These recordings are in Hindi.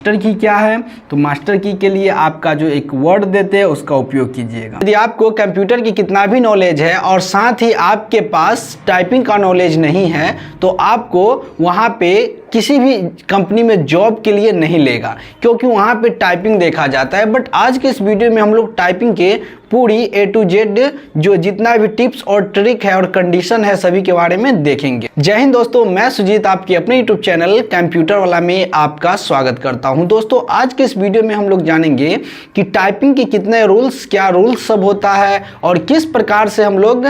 मास्टर की क्या है, तो मास्टर की के लिए आपका जो एक वर्ड देते हैं उसका उपयोग कीजिएगा। यदि आपको कंप्यूटर की कितना भी नॉलेज है और साथ ही आपके पास टाइपिंग का नॉलेज नहीं है, तो आपको वहाँ पे किसी भी कंपनी में जॉब के लिए नहीं लेगा, क्योंकि वहाँ पे टाइपिंग देखा जाता है। बट आज के इस वीडियो में हम लोग टाइपिंग के पूरी A to Z जो जितना भी टिप्स और ट्रिक है और कंडीशन है सभी के बारे में देखेंगे। जय हिंद दोस्तों, मैं सुजीत आपके अपने यूट्यूब चैनल कंप्यूटर वाला में आपका स्वागत करता हूं। दोस्तों आज के इस वीडियो में हम लोग जानेंगे कि टाइपिंग के कितने रूल्स, क्या रूल्स सब होता है और किस प्रकार से हम लोग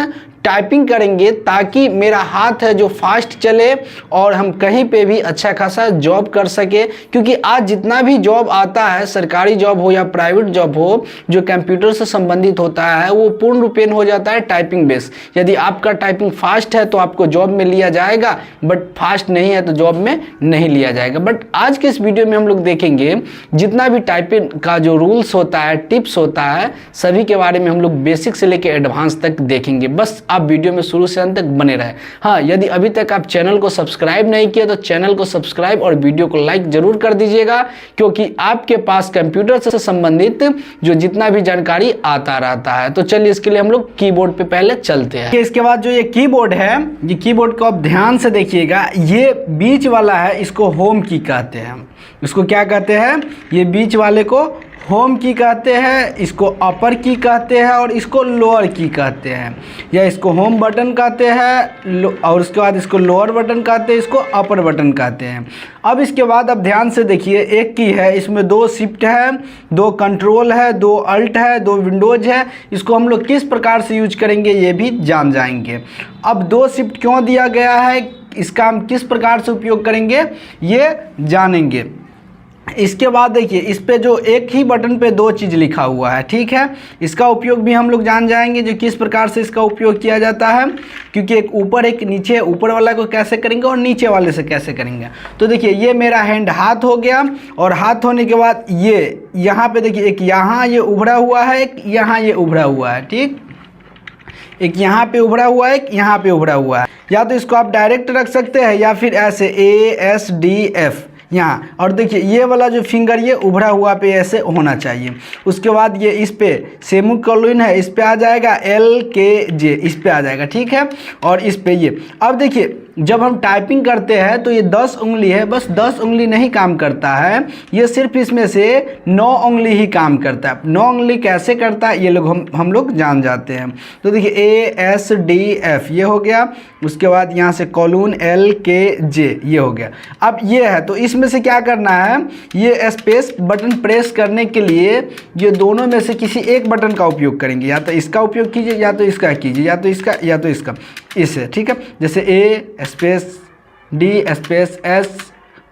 टाइपिंग करेंगे ताकि मेरा हाथ है जो फास्ट चले और हम कहीं पे भी अच्छा खासा जॉब कर सके। क्योंकि आज जितना भी जॉब आता है, सरकारी जॉब हो या प्राइवेट जॉब हो, जो कंप्यूटर से संबंधित होता है वो पूर्ण रूपेण हो जाता है टाइपिंग बेस। यदि आपका टाइपिंग फास्ट है तो आपको जॉब में लिया जाएगा, बट फास्ट नहीं है तो जॉब में नहीं लिया जाएगा। बट आज के इस वीडियो में हम लोग देखेंगे जितना भी टाइपिंग का जो रूल्स होता है, टिप्स होता है, सभी के बारे में हम लोग बेसिक से लेकर एडवांस तक देखेंगे। बस आप वीडियो में शुरू से अंत तक बने रहे। हाँ, यदि अभी तक आप चैनल को सब्सक्राइब नहीं किया तो चैनल को सब्सक्राइब और वीडियो को लाइक जरूर कर दीजिएगा, क्योंकि आपके पास कंप्यूटर से संबंधित जो जितना भी जानकारी आता रहता है। तो चलिए इसके लिए हम लोग कीबोर्ड पे पहले चलते हैं। इसके बाद जो ये कीबोर्ड है, ये कीबोर्ड को आप ध्यान से देखिएगा, ये बीच वाला है, इसको होम की कहते हैं। इसको क्या कहते हैं? ये बीच वाले को होम की कहते हैं, इसको अपर की कहते हैं और इसको लोअर की कहते हैं, या इसको होम बटन कहते हैं और उसके बाद इसको लोअर बटन कहते हैं, इसको अपर बटन कहते हैं। अब इसके बाद अब ध्यान से देखिए, एक की है, इसमें 2 शिफ्ट है, 2 कंट्रोल है, 2 अल्ट है, 2 विंडोज है। इसको हम लोग किस प्रकार से यूज करेंगे ये भी जान जाएंगे। अब 2 शिफ्ट क्यों दिया गया है, इसका हम किस प्रकार से उपयोग करेंगे ये जानेंगे। इसके बाद देखिए, इस पे जो एक ही बटन पे 2 चीज़ लिखा हुआ है, ठीक है, इसका उपयोग भी हम लोग जान जाएंगे, जो किस प्रकार से इसका उपयोग किया जाता है। क्योंकि एक ऊपर एक नीचे, ऊपर वाला को कैसे करेंगे और नीचे वाले से कैसे करेंगे। तो देखिए, ये मेरा हैंड हाथ हो गया और हाथ होने के बाद ये यहाँ पे देखिए, एक यहाँ ये उभरा हुआ है, एक यहाँ ये उभरा हुआ है, ठीक, एक यहाँ पे उभरा हुआ है, एक यहाँ पे उभरा हुआ है। या तो इसको आप डायरेक्ट रख सकते हैं या फिर ऐसे ASDF यहाँ। और देखिए ये वाला जो फिंगर ये उभरा हुआ पे ऐसे होना चाहिए। उसके बाद ये इस पे सेमीकोलन है, इस पे आ जाएगा, LKJ इस पे आ जाएगा, ठीक है। और इस पे ये, अब देखिए जब हम टाइपिंग करते हैं तो ये 10 उंगली है, बस 10 उंगली नहीं काम करता है, ये सिर्फ इसमें से 9 उंगली ही काम करता है। 9 उंगली कैसे करता है ये लोग हम लोग जान जाते हैं। तो देखिए ASDF ये हो गया, उसके बाद यहाँ से कोलन LKJ ये हो गया। अब ये है, तो इसमें से क्या करना है, ये स्पेस बटन प्रेस करने के लिए ये दोनों में से किसी एक बटन का उपयोग करेंगे। या तो इसका उपयोग कीजिए, या तो इसका कीजिए, या तो इसका, या तो इसका, इससे, ठीक है। जैसे A space D space S,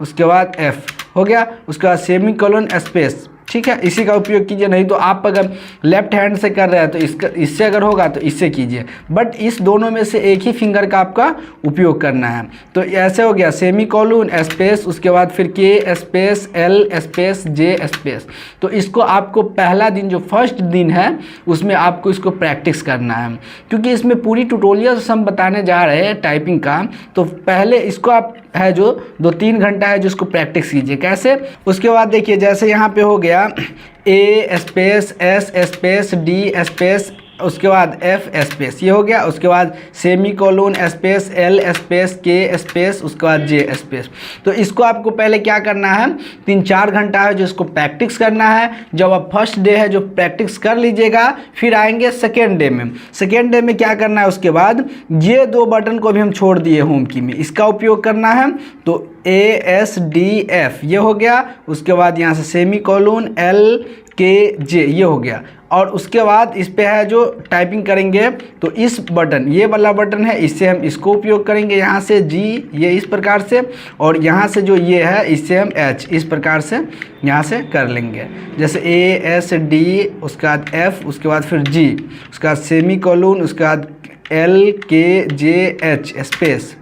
उसके बाद F हो गया, उसके बाद सेमीकोलन स्पेस, ठीक है, इसी का उपयोग कीजिए। नहीं तो आप अगर लेफ्ट हैंड से कर रहे हैं तो इससे अगर होगा तो इससे कीजिए, बट इस दोनों में से एक ही फिंगर का आपका उपयोग करना है। तो ऐसे हो गया, सेमीकोलन स्पेस, उसके बाद फिर K space L space J space. तो इसको आपको पहला दिन, जो फर्स्ट दिन है, उसमें आपको इसको प्रैक्टिस करना है, क्योंकि इसमें पूरी ट्यूटोरियल हम बताने जा रहे हैं टाइपिंग का। तो पहले इसको आप है जो 2-3 घंटा है जिसको प्रैक्टिस कीजिए। कैसे? उसके बाद देखिए, जैसे यहाँ पे हो गया A space S space D space, उसके बाद F स्पेस ये हो गया, उसके बाद semicolon space L space K space, उसके बाद J स्पेस। तो इसको आपको पहले क्या करना है, 3-4 घंटा है जो इसको प्रैक्टिस करना है। जब आप फर्स्ट डे है जो प्रैक्टिस कर लीजिएगा, फिर आएंगे सेकेंड डे में। सेकेंड डे में क्या करना है, उसके बाद ये 2 बटन को भी हम छोड़ दिए होम की में, इसका उपयोग करना है। तो ASDF ये हो गया, उसके बाद यहाँ से सेमीकोलन LKJ ये हो गया। और उसके बाद इस पे है जो टाइपिंग करेंगे, तो इस बटन, ये वाला बटन है, इससे हम इसको उपयोग करेंगे, यहाँ से G ये इस प्रकार से, और यहाँ से जो ये है इससे हम H इस प्रकार से यहाँ से कर लेंगे। जैसे ASD, उसके बाद F, उसके बाद फिर G, उसके बाद सेमीकोलन, उसके बाद LKJH स्पेस,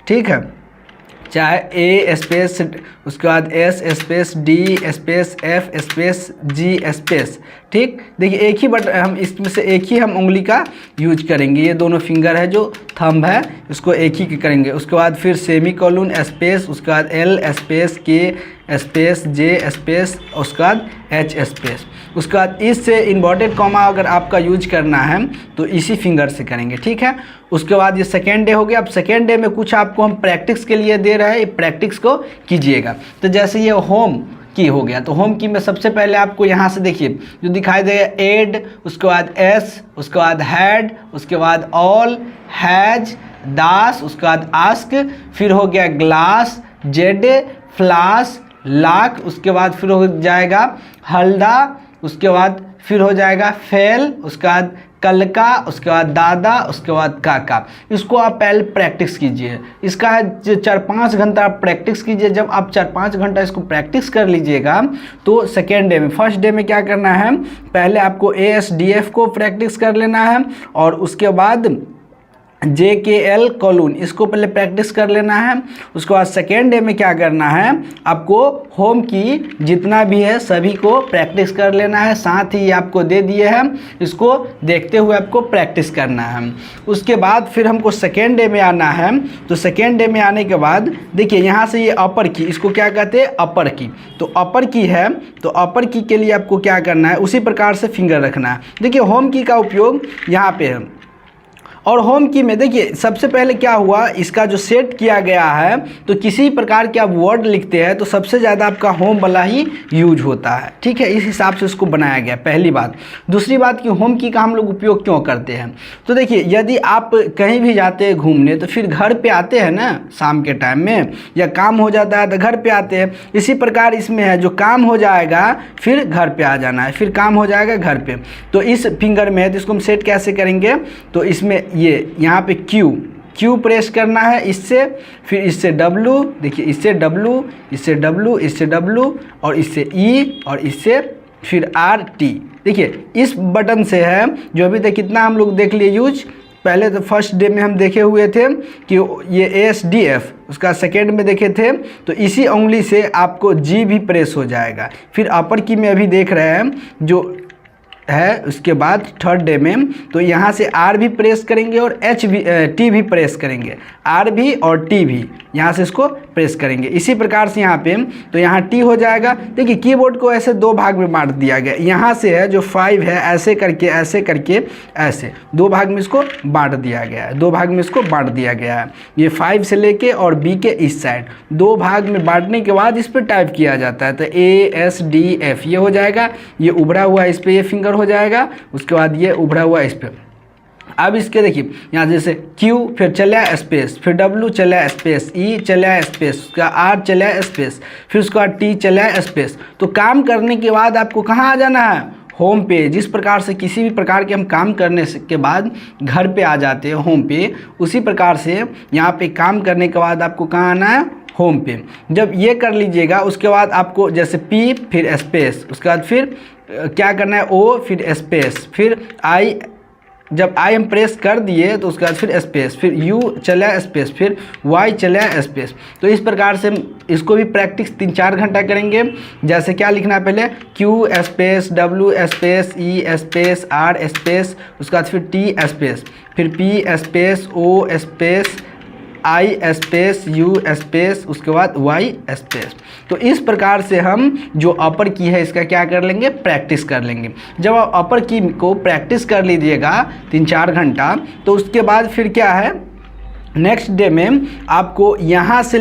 ठीक है, चाहे A स्पेस, उसके बाद S space D space F space G space, ठीक। देखिए एक ही बटन, हम इसमें से एक ही हम उंगली का यूज करेंगे, ये दोनों फिंगर है जो थंब है इसको एक ही करेंगे। उसके बाद फिर सेमीकोलन स्पेस, उसके बाद L स्पेस K स्पेस जे स्पेस उसके बाद एच स्पेस। उसके बाद इससे इन्वर्टेड कॉमा अगर आपका यूज करना है तो इसी फिंगर से करेंगे, ठीक है। उसके बाद ये सेकेंड डे हो गया। अब सेकेंड डे में कुछ आपको हम प्रैक्टिस के लिए दे रहे हैं, ये प्रैक्टिस को कीजिएगा। तो जैसे ये होम की हो गया, तो होम की में सबसे पहले आपको यहाँ से देखिए जो दिखाई देगा एड, उसके बाद एस, उसके बाद हैड, उसके बाद ऑल, हैज, दास, उसके बाद आस्क, फिर हो गया ग्लास, जेड, फ्लास, लाख, उसके बाद फिर हो जाएगा हल्दा, उसके बाद फिर हो जाएगा फेल, उसके बाद कल का, उसके बाद दादा, उसके बाद काका। इसको आप पहले प्रैक्टिस कीजिए। इसका है 4-5 घंटा आप प्रैक्टिस कीजिए। जब आप 4-5 घंटा इसको प्रैक्टिस कर लीजिएगा तो सेकेंड डे में, फर्स्ट डे में क्या करना है, पहले आपको ASDF को प्रैक्टिस कर लेना है और उसके बाद JKL कॉलून इसको पहले प्रैक्टिस कर लेना है। उसके बाद सेकेंड डे में क्या करना है, आपको होम की जितना भी है सभी को प्रैक्टिस कर लेना है। साथ ही आपको दे दिए हैं, इसको देखते हुए आपको प्रैक्टिस करना है। उसके बाद फिर हमको सेकेंड डे में आना है। तो सेकेंड डे में आने के बाद देखिए यहाँ से ये अपर की, इसको क्या कहते हैं, अपर की। तो अपर की है, तो अपर की के लिए आपको क्या करना है, उसी प्रकार से फिंगर रखना है। देखिए होम की का उपयोग यहाँ पे है। और होम की में देखिए सबसे पहले क्या हुआ, इसका जो सेट किया गया है, तो किसी प्रकार के आप वर्ड लिखते हैं तो सबसे ज़्यादा आपका होम वाला ही यूज होता है, ठीक है। इस हिसाब से उसको बनाया गया, पहली बात। दूसरी बात कि होम की का हम लोग उपयोग क्यों करते हैं, तो देखिए यदि आप कहीं भी जाते हैं घूमने तो फिर घर पे आते हैं ना शाम के टाइम में, या काम हो जाता है तो घर पे आते हैं। इसी प्रकार इसमें है, जो काम हो जाएगा फिर घर पे आ जाना है, फिर काम हो जाएगा घर पे। तो इस फिंगर में है, तो इसको हम सेट कैसे करेंगे, तो इसमें ये यहाँ पे क्यू प्रेस करना है इससे, फिर इससे W, देखिए इससे W, इससे W, इससे W और इससे E और इससे फिर RT। देखिए इस बटन से है जो अभी तक कितना हम लोग देख लिए यूज। पहले तो फर्स्ट डे में हम देखे हुए थे कि ये ASDF, उसका सेकेंड में देखे थे, तो इसी उंगली से आपको G भी प्रेस हो जाएगा। फिर अपर की में अभी देख रहे हैं जो है, उसके बाद थर्ड डे में तो यहाँ से R भी प्रेस करेंगे और T भी प्रेस करेंगे, R भी और T भी यहाँ से इसको प्रेस करेंगे। इसी प्रकार से यहाँ पे तो यहाँ T हो जाएगा। देखिए कीबोर्ड को ऐसे 2 भाग में बांट दिया गया। यहाँ से है जो 5 है, ऐसे करके ऐसे 2 भाग में इसको बांट दिया गया है, 2 भाग में इसको बांट दिया गया है। ये 5 से लेके और B के इस साइड 2 भाग में बांटने के बाद इस पर टाइप किया जाता है। तो ASDF ये हो जाएगा, ये उभरा हुआ इस पर ये फिंगर हो जाएगा, उसके बाद ये उभरा हुआ इस पर। अब इसके देखिए यहाँ जैसे Q फिर चला स्पेस, फिर W चला स्पेस, E चला स्पेस, उसका R चला स्पेस, फिर उसका T चला स्पेस। तो काम करने के बाद आपको कहाँ आ जाना है, होम पे। जिस प्रकार से किसी भी प्रकार के हम काम करने के बाद घर पे आ जाते हैं होम पे, उसी प्रकार से यहाँ पे काम करने के बाद आपको कहाँ आना है, होम पे। जब ये कर लीजिएगा उसके बाद आपको जैसे P फिर स्पेस, उसके बाद फिर क्या करना है O फिर स्पेस, फिर I, जब I हम प्रेस कर दिए तो उसके बाद फिर स्पेस, फिर U चला स्पेस, फिर Y चला स्पेस। तो इस प्रकार से इसको भी प्रैक्टिस 3-4 घंटा करेंगे। जैसे क्या लिखना है, पहले Q space, W space, E space, R space, उसके बाद फिर T स्पेस, फिर P space, O space, I space, U space, उसके बाद Y स्पेस। तो इस प्रकार से हम जो अपर की है इसका क्या कर लेंगे, प्रैक्टिस कर लेंगे। जब आप अपर की को प्रैक्टिस कर लीजिएगा 3-4 घंटा, तो उसके बाद फिर क्या है, नेक्स्ट डे में आपको यहाँ से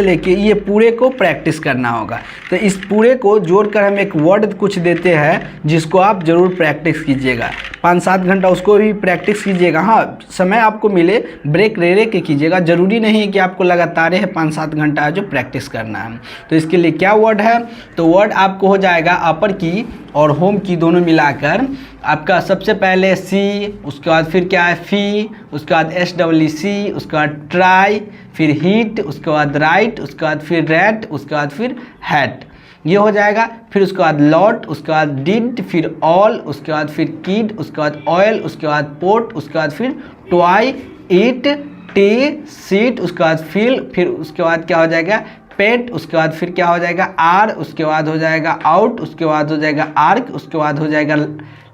लेके ये पूरे को प्रैक्टिस करना होगा। तो इस पूरे को जोड़कर हम एक वर्ड कुछ देते हैं जिसको आप ज़रूर प्रैक्टिस कीजिएगा। 5-7 घंटा उसको भी प्रैक्टिस कीजिएगा। हाँ, समय आपको मिले ब्रेक ले के कीजिएगा, ज़रूरी नहीं है कि आपको लगातार है 5-7 घंटा जो प्रैक्टिस करना है। तो इसके लिए क्या वर्ड है, तो वर्ड आपको हो जाएगा अपर की और होम की दोनों मिलाकर आपका सबसे पहले C, उसके बाद फिर क्या है फी, उसके बाद SWC, उसके बाद ट्राई, फिर हीट, उसके बाद राइट, उसके बाद फिर रैट, उसके बाद फिर हैट, ये हो जाएगा। फिर उसके बाद लॉट, उसके बाद डिड, फिर ऑल, उसके बाद फिर किड, उसके बाद ऑयल, उसके बाद पोट, उसके बाद फिर टॉय, ईट, टी, सीट, उसके बाद फिर उसके बाद क्या हो जाएगा पेट, उसके बाद फिर क्या हो जाएगा आर, उसके बाद हो जाएगा आउट, उसके बाद हो जाएगा आर्क, उसके बाद हो जाएगा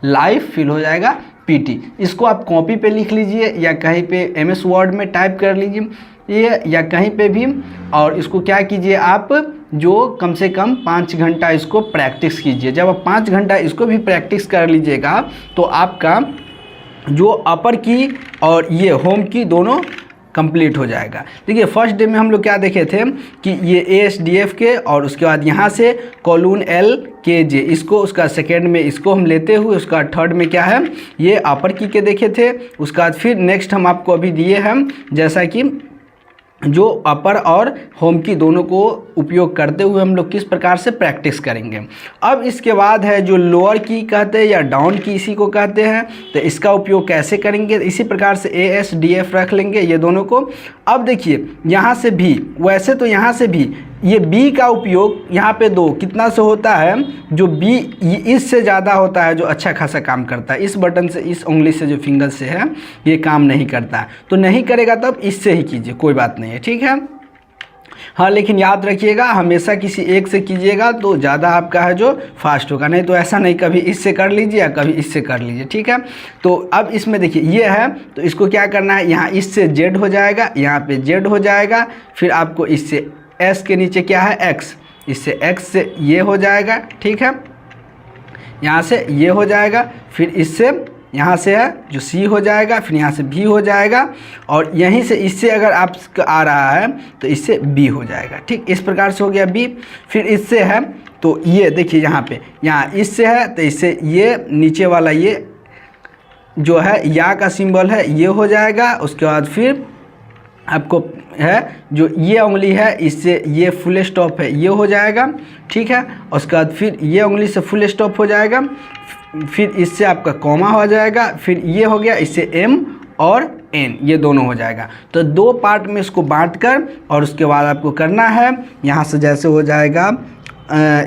लाइफ, फिर हो जाएगा पीटी। इसको आप कॉपी पे लिख लीजिए या कहीं पे MS वर्ड में टाइप कर लीजिए ये, या कहीं पे भी, और इसको क्या कीजिए आप जो कम से कम 5 घंटा इसको प्रैक्टिस कीजिए। जब आप 5 घंटा इसको भी प्रैक्टिस कर लीजिएगा तो आपका जो अपर की और ये होम की दोनों कंप्लीट हो जाएगा। देखिए फर्स्ट डे में हम लोग क्या देखे थे कि ये ASDF के और उसके बाद यहाँ से कोलून LKJ इसको, उसका सेकेंड में इसको हम लेते हुए, उसका थर्ड में क्या है ये अपर की के देखे थे। उसके बाद फिर नेक्स्ट हम आपको अभी दिए हम जैसा कि जो अपर और होम की दोनों को उपयोग करते हुए हम लोग किस प्रकार से प्रैक्टिस करेंगे। अब इसके बाद है जो लोअर की कहते हैं या डाउन की इसी को कहते हैं, तो इसका उपयोग कैसे करेंगे, इसी प्रकार से ASDF रख लेंगे ये दोनों को। अब देखिए यहाँ से भी, वैसे तो यहाँ से भी ये B का उपयोग यहाँ पे 2 कितना से होता है, जो B इससे ज़्यादा होता है, जो अच्छा खासा काम करता है। इस बटन से, इस उंगली से जो फिंगर से है ये काम नहीं करता है, तो नहीं करेगा तब इससे ही कीजिए, कोई बात नहीं है, ठीक है। हाँ लेकिन याद रखिएगा हमेशा किसी एक से कीजिएगा तो ज़्यादा आपका है जो फास्ट होगा, नहीं तो ऐसा नहीं कभी इससे कर लीजिए या कभी इससे कर लीजिए, ठीक है। तो अब इसमें देखिए ये है, तो इसको क्या करना है, यहाँ इससे Z हो जाएगा, यहाँ पे Z हो जाएगा, फिर आपको इससे S के नीचे क्या है X, इससे X से ये हो जाएगा, ठीक है, यहाँ से ये हो जाएगा, फिर इससे यहाँ से है जो C हो जाएगा, फिर यहाँ से B हो जाएगा, और यहीं से इससे अगर आप आ रहा है तो इससे B हो जाएगा, ठीक। इस प्रकार से हो गया B। फिर इससे है तो ये देखिए यहाँ पे, यहाँ इससे है तो इससे ये नीचे वाला ये जो है या का सिंबल है ये हो जाएगा। उसके बाद फिर आपको है जो ये उंगली है इससे ये फुल स्टॉप है ये हो जाएगा, ठीक है। उसके बाद फिर ये उंगली से फुल स्टॉप हो जाएगा, फिर इससे आपका कॉमा हो जाएगा, फिर ये हो गया, इससे M और N ये दोनों हो जाएगा। तो 2 पार्ट में इसको बांट कर और उसके बाद आपको करना है यहाँ से जैसे हो जाएगा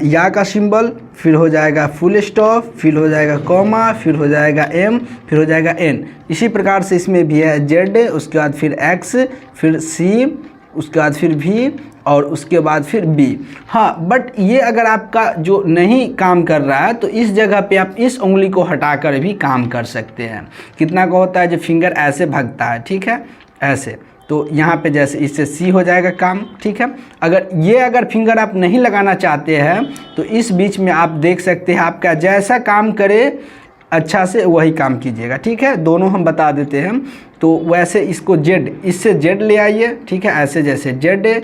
या का सिंबल, फिर हो जाएगा फुल स्टॉप, फिर हो जाएगा कॉमा, फिर हो जाएगा M, फिर हो जाएगा N। इसी प्रकार से इसमें भी है Z, उसके बाद फिर X, फिर C, उसके बाद फिर V और उसके बाद फिर B। हाँ बट ये अगर आपका जो नहीं काम कर रहा है तो इस जगह पे आप इस उंगली को हटाकर भी काम कर सकते हैं। कितना का होता है, जो फिंगर ऐसे भागता है, ठीक है, ऐसे, तो यहाँ पे जैसे इससे C हो जाएगा काम, ठीक है। अगर फिंगर आप नहीं लगाना चाहते हैं तो इस बीच में आप देख सकते हैं, आपका जैसा काम करे अच्छा से वही काम कीजिएगा, ठीक है। दोनों हम बता देते हैं, तो वैसे इसको Z, इससे Z ले आइए, ठीक है, ऐसे जैसे Z,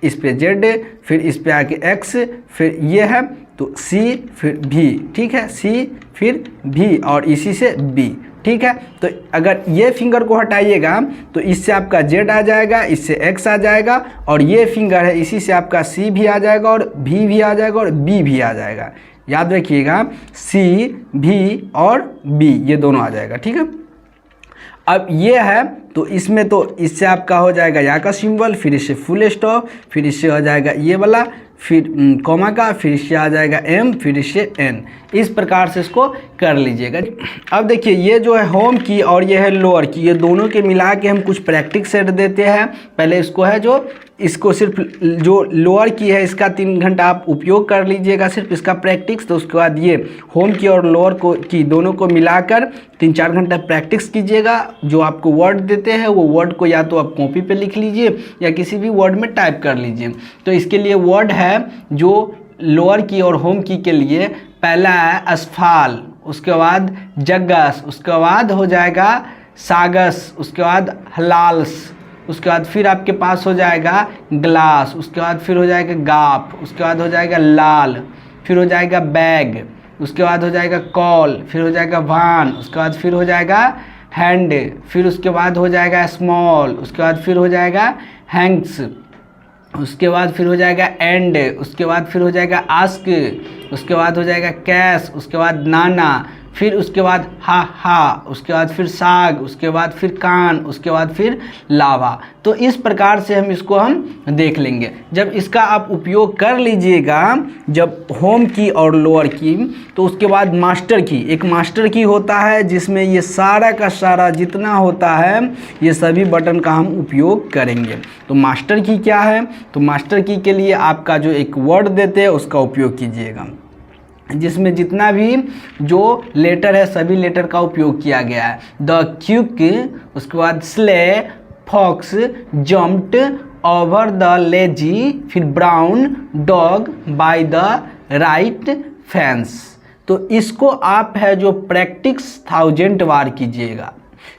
इस पे Z, फिर इस पे आके X, फिर ये है तो C, फिर V, ठीक है, C फिर V और इसी से B, ठीक है। तो अगर ये फिंगर को हटाइएगा तो इससे आपका Z आ जाएगा, इससे X आ जाएगा, और ये फिंगर है इसी से आपका C भी आ जाएगा और V भी आ जाएगा और B भी आ जाएगा। याद रखिएगा C, V और B ये दोनों आ जाएगा, ठीक है। अब ये है तो इसमें तो इससे आपका हो जाएगा या का सिंबल, फिर इससे फुल स्टॉप, फिर इससे हो जाएगा ये वाला, फिर कॉमा का, फिर इससे आ जाएगा M, फिर इससे N। इस प्रकार से इसको कर लीजिएगा। अब देखिए ये जो है होम की और ये है लोअर की, ये दोनों के मिला के हम कुछ प्रैक्टिस सेट देते हैं। पहले इसको है जो इसको सिर्फ जो लोअर की है इसका 3 घंटा आप उपयोग कर लीजिएगा, सिर्फ इसका प्रैक्टिस। तो उसके बाद ये होम की और लोअर को की दोनों को मिलाकर 3-4 घंटा प्रैक्टिस कीजिएगा। जो आपको वर्ड देते हैं वो वर्ड को या तो आप कॉपी पे लिख लीजिए या किसी भी वर्ड में टाइप कर लीजिए। तो इसके लिए वर्ड है जो लोअर की और होम की के लिए, पहला है असफाल, उसके बाद जग्गस, उसके बाद हो जाएगा सागस, उसके बाद हलाल्स, उसके बाद फिर आपके पास हो जाएगा ग्लास, उसके बाद फिर हो जाएगा गाप, उसके बाद हो जाएगा लाल, फिर हो जाएगा बैग, उसके बाद हो जाएगा कॉल, फिर हो जाएगा वान, उसके बाद फिर हो जाएगा हैंड, फिर उसके बाद हो जाएगा स्मॉल, उसके बाद फिर हो जाएगा हैंक्स, उसके बाद फिर हो जाएगा एंड, उसके बाद फिर हो जाएगा आस्क, उसके बाद हो जाएगा कैश, उसके बाद नाना, फिर उसके बाद हा, उसके बाद फिर साग, उसके बाद फिर कान, उसके बाद फिर लावा। तो इस प्रकार से हम देख लेंगे। जब इसका आप उपयोग कर लीजिएगा, जब होम की और लोअर की, तो उसके बाद मास्टर की, एक मास्टर की होता है जिसमें ये सारा का सारा जितना होता है ये सभी बटन का हम उपयोग करेंगे। तो मास्टर की क्या है, तो मास्टर की के लिए आपका जो एक वर्ड देते हैं उसका उपयोग कीजिएगा, जिसमें जितना भी जो लेटर है सभी लेटर का उपयोग किया गया है। द क्विक, उसके बाद sly, fox, jumped, over the lazy, फिर brown dog by the right fence. तो इसको आप है जो प्रैक्टिस 1000 बार कीजिएगा।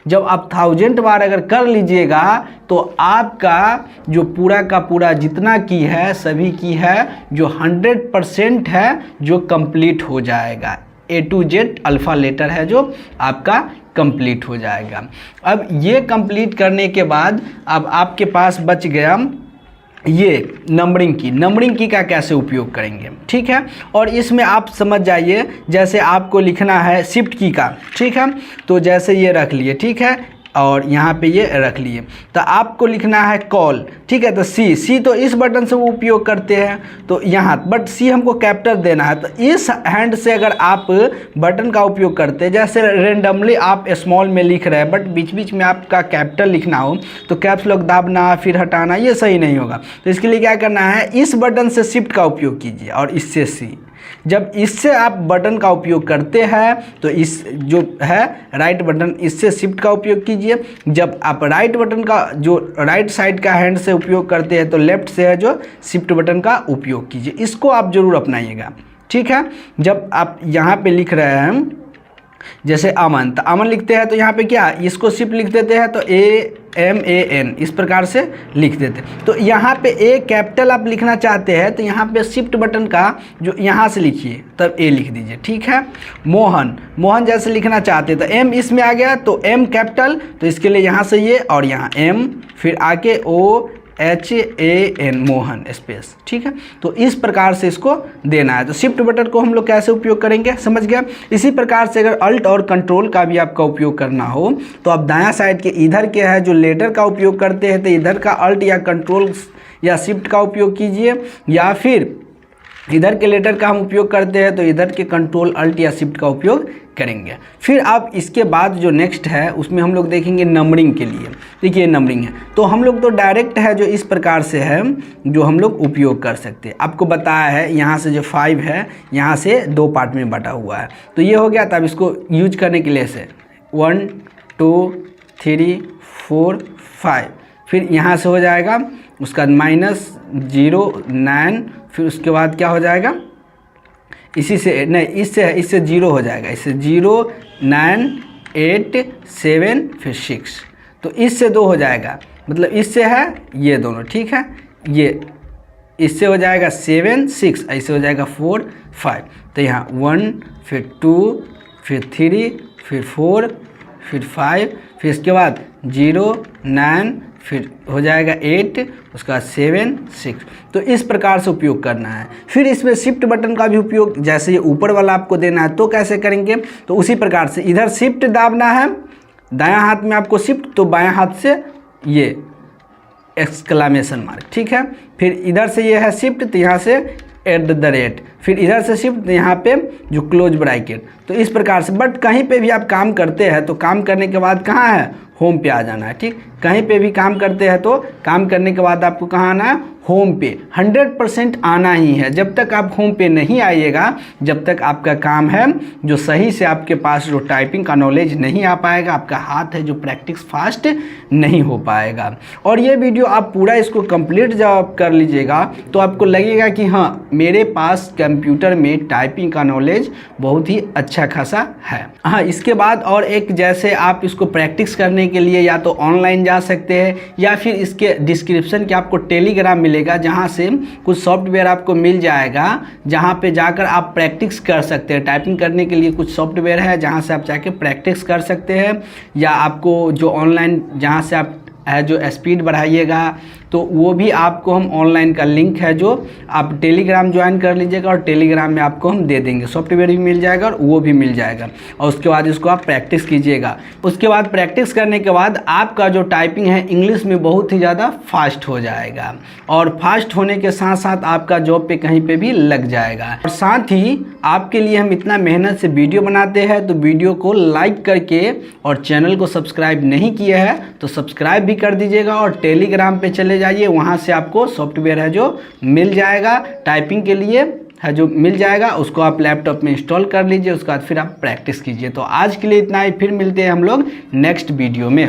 जब आप 1000 बार अगर कर लीजिएगा तो आपका जो पूरा का पूरा जितना की है सभी की है जो 100% है जो कंप्लीट हो जाएगा। A to Z alpha letter है जो आपका कंप्लीट हो जाएगा। अब ये कंप्लीट करने के बाद अब आपके पास बच गया ये नंबरिंग की का कैसे उपयोग करेंगे, ठीक है। और इसमें आप समझ जाइए, जैसे आपको लिखना है शिफ्ट की का, ठीक है। तो जैसे ये रख लिए, ठीक है, और यहाँ पे ये रख लिए, तो आपको लिखना है कॉल, ठीक है। तो सी तो इस बटन से वो उपयोग करते हैं, तो यहाँ बट सी हमको कैपिटल देना है। तो इस हैंड से अगर आप बटन का उपयोग करते हैं, जैसे रेंडमली आप स्मॉल में लिख रहे हैं बट बीच बीच में आपका कैपिटल लिखना हो तो कैप्स लॉक दाबना फिर हटाना ये सही नहीं होगा। तो इसके लिए क्या करना है, इस बटन से शिफ्ट का उपयोग कीजिए और इससे सी। जब इससे आप बटन का उपयोग करते हैं तो इस जो है राइट बटन, इससे शिफ्ट का उपयोग कीजिए। जब आप राइट बटन का जो राइट साइड का हैंड से उपयोग करते हैं तो लेफ्ट से है जो शिफ्ट बटन का उपयोग कीजिए। इसको आप जरूर अपनाइएगा, ठीक है। जब आप यहाँ पे लिख रहे हैं जैसे अमन, तो अमन लिखते हैं तो यहाँ पे क्या इसको शिफ्ट लिख देते हैं तो AMAN इस प्रकार से लिख देते हैं। तो यहाँ पे A कैपिटल आप लिखना चाहते हैं तो यहाँ पे शिफ्ट बटन का जो यहाँ से लिखिए तब A लिख दीजिए, ठीक है। मोहन जैसे लिखना चाहते हैं तो M इसमें आ गया तो M कैपिटल, तो इसके लिए यहाँ से ये और यहाँ M फिर आके OHAN मोहन स्पेस, ठीक है। तो इस प्रकार से इसको देना है। तो शिफ्ट बटन को हम लोग कैसे उपयोग करेंगे समझ गया। इसी प्रकार से अगर अल्ट और कंट्रोल का भी आपका उपयोग करना हो तो आप दायां साइड के इधर के है जो लेटर का उपयोग करते हैं तो इधर का अल्ट या कंट्रोल या शिफ्ट का उपयोग कीजिए, या फिर इधर के लेटर का हम उपयोग करते हैं तो इधर के कंट्रोल अल्ट या शिफ्ट का उपयोग करेंगे। फिर आप इसके बाद जो नेक्स्ट है उसमें हम लोग देखेंगे नंबरिंग के लिए। देखिए नंबरिंग है तो हम लोग तो डायरेक्ट है जो इस प्रकार से है जो हम लोग उपयोग कर सकते हैं। आपको बताया है यहाँ से जो 5 है यहाँ से 2 पार्ट में बटा हुआ है, तो ये हो गया। तब इसको यूज करने के लिए से 1 2 3 4 5, फिर यहाँ से हो जाएगा उसका -0 9, फिर उसके बाद क्या हो जाएगा इसी से नहीं इससे 0 हो जाएगा, इससे 0 9 8 7 फिर 6, तो इससे 2 हो जाएगा, मतलब इससे है ये दोनों, ठीक है। ये इससे हो जाएगा 7 6, ऐसे हो जाएगा 4 5, तो यहाँ 1 फिर 2 फिर 3 फिर 4 फिर 5, फिर इसके बाद 0 9 फिर हो जाएगा 8, उसका बाद 7 6। तो इस प्रकार से उपयोग करना है। फिर इसमें शिफ्ट बटन का भी उपयोग जैसे ये ऊपर वाला आपको देना है तो कैसे करेंगे, तो उसी प्रकार से इधर शिफ्ट दाबना है, दायां हाथ में आपको शिफ्ट तो बायां हाथ से ये एक्सक्लेमेशन मार्क, ठीक है। फिर इधर से ये है शिफ्ट तो यहाँ से @ फिर इधर से शिफ्ट यहाँ पे जो क्लोज ब्रैकेट। तो इस प्रकार से बट कहीं पे भी आप काम करते हैं तो काम करने के बाद कहाँ है होम पे आ जाना है, ठीक। कहीं पे भी काम करते हैं तो काम करने के बाद आपको कहाँ आना है होम पे 100% आना ही है। जब तक आप होम पे नहीं आइएगा जब तक आपका काम है जो सही से आपके पास जो टाइपिंग का नॉलेज नहीं आ पाएगा, आपका हाथ है जो प्रैक्टिस फास्ट नहीं हो पाएगा। और ये वीडियो आप पूरा इसको कंप्लीट जब कर लीजिएगा तो आपको लगेगा कि हाँ मेरे पास कंप्यूटर में टाइपिंग का नॉलेज बहुत ही अच्छा खासा है। हाँ, इसके बाद और एक जैसे आप इसको प्रैक्टिस करने के लिए या तो ऑनलाइन जा सकते हैं या फिर इसके डिस्क्रिप्शन के आपको टेलीग्राम मिलेगा जहाँ से कुछ सॉफ्टवेयर आपको मिल जाएगा जहाँ पे जाकर आप प्रैक्टिस कर सकते हैं। टाइपिंग करने के लिए कुछ सॉफ्टवेयर है जहाँ से आप जाके प्रैक्टिस कर सकते हैं, या आपको जो ऑनलाइन जहाँ से आप है जो स्पीड बढ़ाइएगा तो वो भी आपको हम ऑनलाइन का लिंक है जो आप टेलीग्राम ज्वाइन कर लीजिएगा और टेलीग्राम में आपको हम दे देंगे। सॉफ्टवेयर भी मिल जाएगा और वो भी मिल जाएगा और उसके बाद इसको आप प्रैक्टिस कीजिएगा। उसके बाद प्रैक्टिस करने के बाद आपका जो टाइपिंग है इंग्लिश में बहुत ही ज़्यादा फास्ट हो जाएगा और फास्ट होने के साथ साथ आपका जॉब पे कहीं पे भी लग जाएगा। और साथ ही आपके लिए हम इतना मेहनत से वीडियो बनाते हैं तो वीडियो को लाइक करके और चैनल को सब्सक्राइब नहीं किया है तो सब्सक्राइब भी कर दीजिएगा और टेलीग्राम पे चले जाइए, वहाँ से आपको सॉफ्टवेयर है जो मिल जाएगा टाइपिंग के लिए है जो मिल जाएगा, उसको आप लैपटॉप में इंस्टॉल कर लीजिए। उसके बाद फिर आप प्रैक्टिस कीजिए। तो आज के लिए इतना ही, फिर मिलते हैं हम लोग नेक्स्ट वीडियो में।